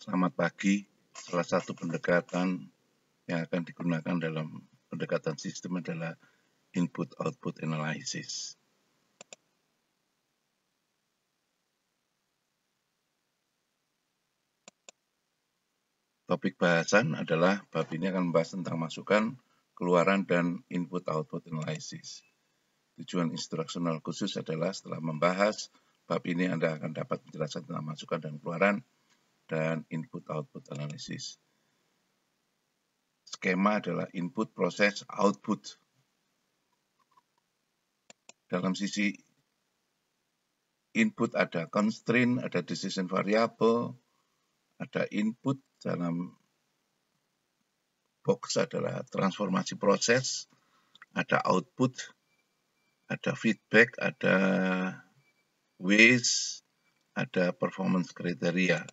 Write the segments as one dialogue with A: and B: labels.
A: Selamat pagi. Salah satu pendekatan yang akan digunakan dalam pendekatan sistem adalah input-output analysis. Topik bahasan adalah bab ini akan membahas tentang masukan, keluaran, dan input-output analysis. Tujuan instruksional khusus adalah setelah membahas bab ini Anda akan dapat menjelaskan tentang masukan dan keluaran dan input-output analysis. Skema adalah input, proses, output. Dalam sisi input ada constraint, ada decision variable, ada input dalam box adalah transformasi proses, ada output, ada feedback, ada waste, ada performance criteria.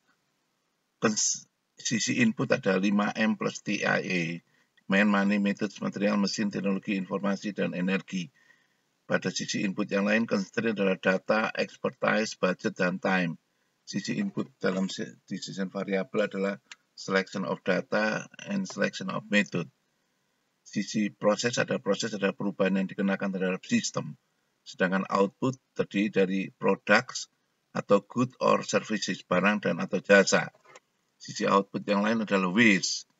A: Sisi input ada 5M plus TIA, man, money, methods, material, mesin, teknologi, informasi, dan energi. Pada sisi input yang lain, constraint adalah data, expertise, budget, dan time. Sisi input dalam decision variable adalah selection of data and selection of method. Sisi proses ada perubahan yang dikenakan terhadap sistem. Sedangkan output terdiri dari products atau good or services, barang dan atau jasa. Sisi output yang lain adalah waste.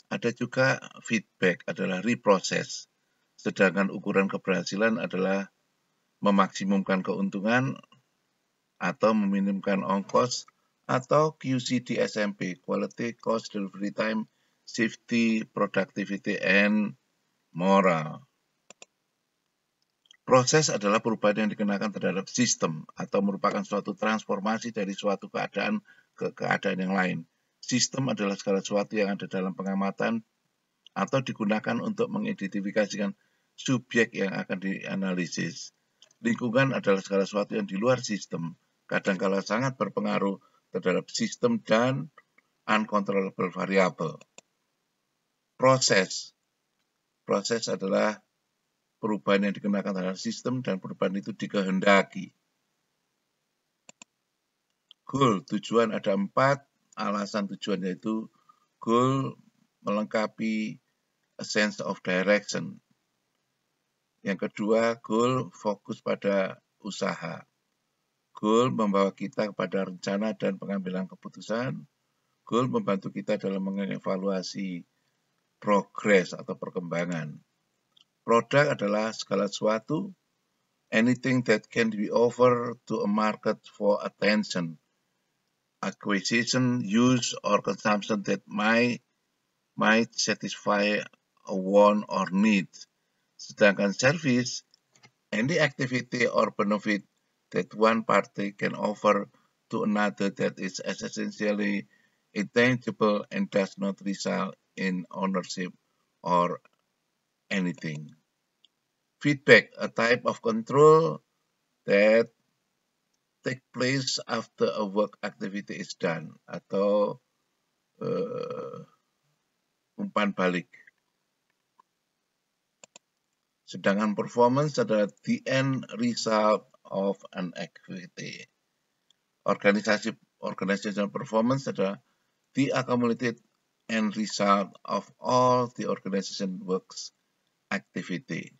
A: Ada juga feedback adalah reprocess. Sedangkan ukuran keberhasilan adalah memaksimumkan keuntungan atau meminimumkan ongkos, atau QCD SMP, Quality, Cost, Delivery Time, Safety, Productivity, and Moral. Proses adalah perubahan yang dikenakan terhadap sistem atau merupakan suatu transformasi dari suatu keadaan ke keadaan yang lain. Sistem adalah segala sesuatu yang ada dalam pengamatan atau digunakan untuk mengidentifikasikan subjek yang akan dianalisis. Lingkungan adalah segala sesuatu yang di luar sistem, kadangkala sangat berpengaruh terhadap sistem dan uncontrollable variable. Proses adalah perubahan yang dikenakan terhadap sistem dan perubahan itu dikehendaki. Goal, tujuan ada 4 alasan tujuan, yaitu goal melengkapi a sense of direction. Yang kedua, goal fokus pada usaha. Goal membawa kita kepada rencana dan pengambilan keputusan. Goal membantu kita dalam mengevaluasi progres atau perkembangan. Produk adalah segala sesuatu, anything that can be offered to a market for attention, acquisition, use, or consumption that might satisfy a want or need. Sedangkan service, any activity or benefit that one party can offer to another that is essentially intangible and does not result in ownership or anything. Feedback, a type of control that take place after a work activity is done, atau umpan balik. Sedangkan performance adalah the end result of an activity. Organizational performance adalah the accumulated end result of all the organization works activity.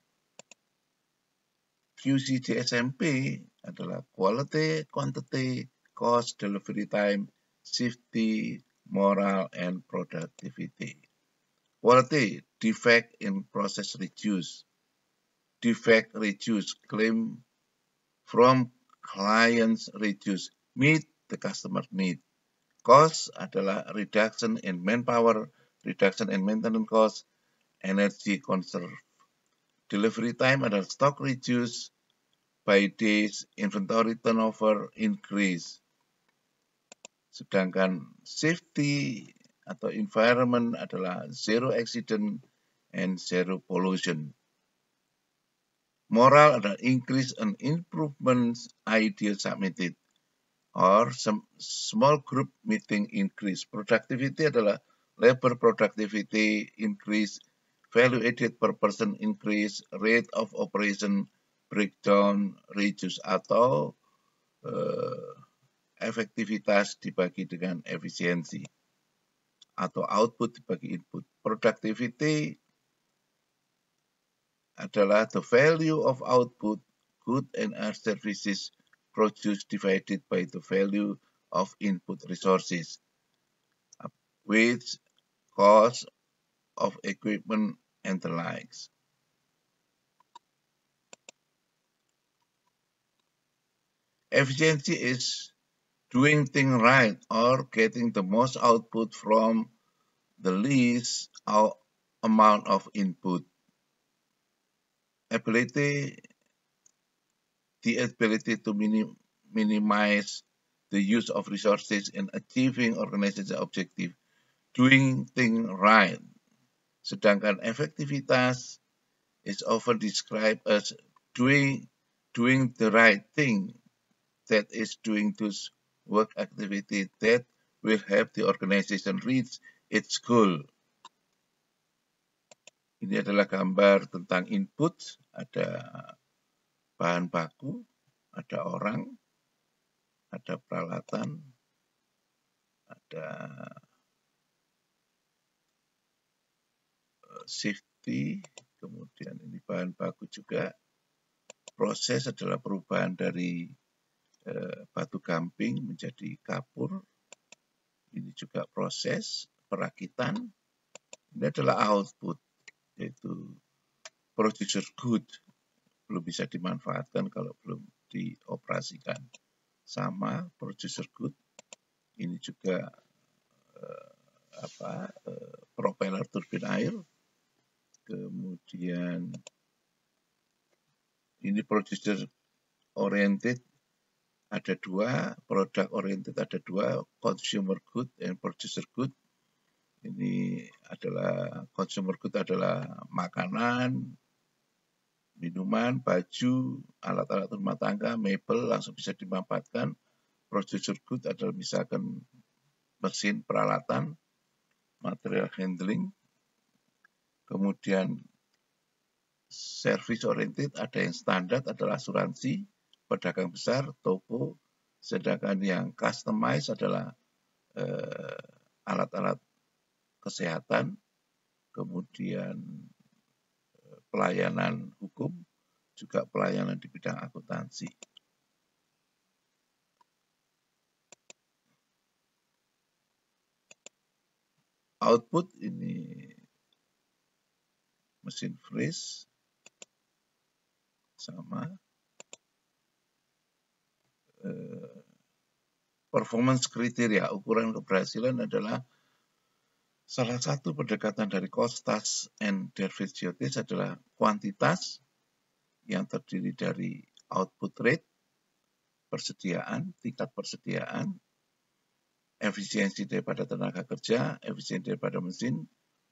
A: QCD-SMP adalah quality, quantity, cost, delivery time, safety, moral, and productivity. Quality, defect in process reduce. Defect reduce, claim from clients reduce, meet the customer need. Cost adalah reduction in manpower, reduction in maintenance cost, energy conserve. Delivery time adalah stock reduce by days, inventory turnover increase. Sedangkan safety atau environment adalah zero accident and zero pollution. Moral adalah increase and improvements idea submitted, or small group meeting increase. Productivity adalah labor productivity increase, value added per person increase, rate of operation breakdown reduce, atau efektivitas dibagi dengan efisiensi, atau output dibagi input. Productivity adalah the value of output, good and services produced divided by the value of input resources, which cost of equipment and the likes. Efficiency is doing things right or getting the most output from the least amount of input. The ability to minimize the use of resources in achieving organization objective, doing things right. Sedangkan efektivitas is often described as doing the right thing, that is doing those work activity that will help the organization reach its goal. Ini adalah gambar tentang input, ada bahan baku, ada orang, ada peralatan, ada safety, kemudian ini bahan baku juga. Proses adalah perubahan dari batu gamping menjadi kapur. Ini juga proses perakitan. Ini adalah output, yaitu producer good. Belum bisa dimanfaatkan kalau belum dioperasikan. Sama producer good. Ini juga propeller turbin air. Kemudian ini producer oriented ada dua, product oriented ada dua, consumer good and producer good. Ini adalah consumer good adalah makanan, minuman, baju, alat-alat rumah tangga, mebel langsung bisa dimanfaatkan. Producer good adalah misalkan mesin, peralatan, material handling. Kemudian service oriented ada yang standar adalah asuransi, pedagang besar, toko, sedangkan yang customized adalah alat-alat kesehatan, kemudian pelayanan hukum, juga pelayanan di bidang akuntansi. Output ini mesin freeze, sama performance kriteria, ukuran keberhasilan adalah salah satu pendekatan dari Costas and Dervishiotis adalah kuantitas yang terdiri dari output rate, persediaan, tingkat persediaan, efisiensi daripada tenaga kerja, efisiensi daripada mesin,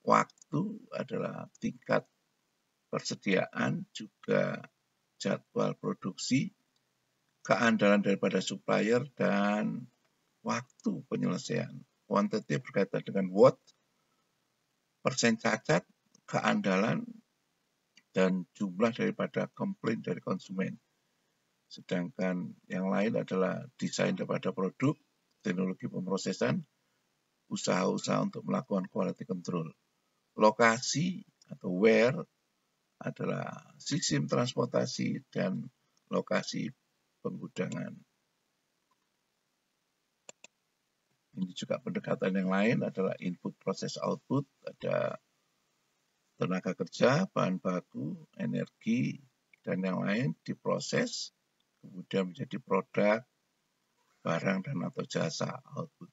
A: waktu adalah tingkat persediaan, juga jadwal produksi, keandalan daripada supplier, dan waktu penyelesaian. Quantity berkaitan dengan what, persen cacat, keandalan, dan jumlah daripada komplain dari konsumen. Sedangkan yang lain adalah desain daripada produk, teknologi pemrosesan, usaha-usaha untuk melakukan quality control. Lokasi atau where adalah sistem transportasi dan lokasi penggudangan. Ini juga pendekatan yang lain adalah input, proses, output, ada tenaga kerja, bahan baku, energi, dan yang lain diproses, kemudian menjadi produk, barang, dan atau jasa, output.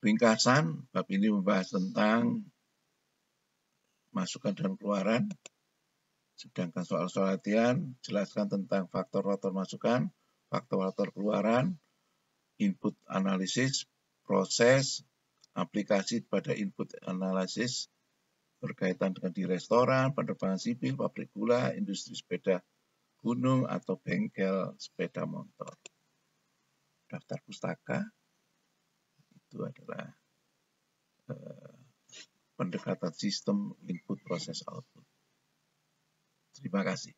A: Ringkasan, bab ini membahas tentang masukan dan keluaran. Sedangkan soal-soal latihan, jelaskan tentang faktor-faktor masukan, faktor-faktor keluaran, input analisis, proses, aplikasi pada input analisis, berkaitan dengan di restoran, penerbangan sipil, pabrik gula, industri sepeda gunung, atau bengkel sepeda motor. Daftar pustaka, itu adalah pendekatan sistem input, proses, output. Terima kasih.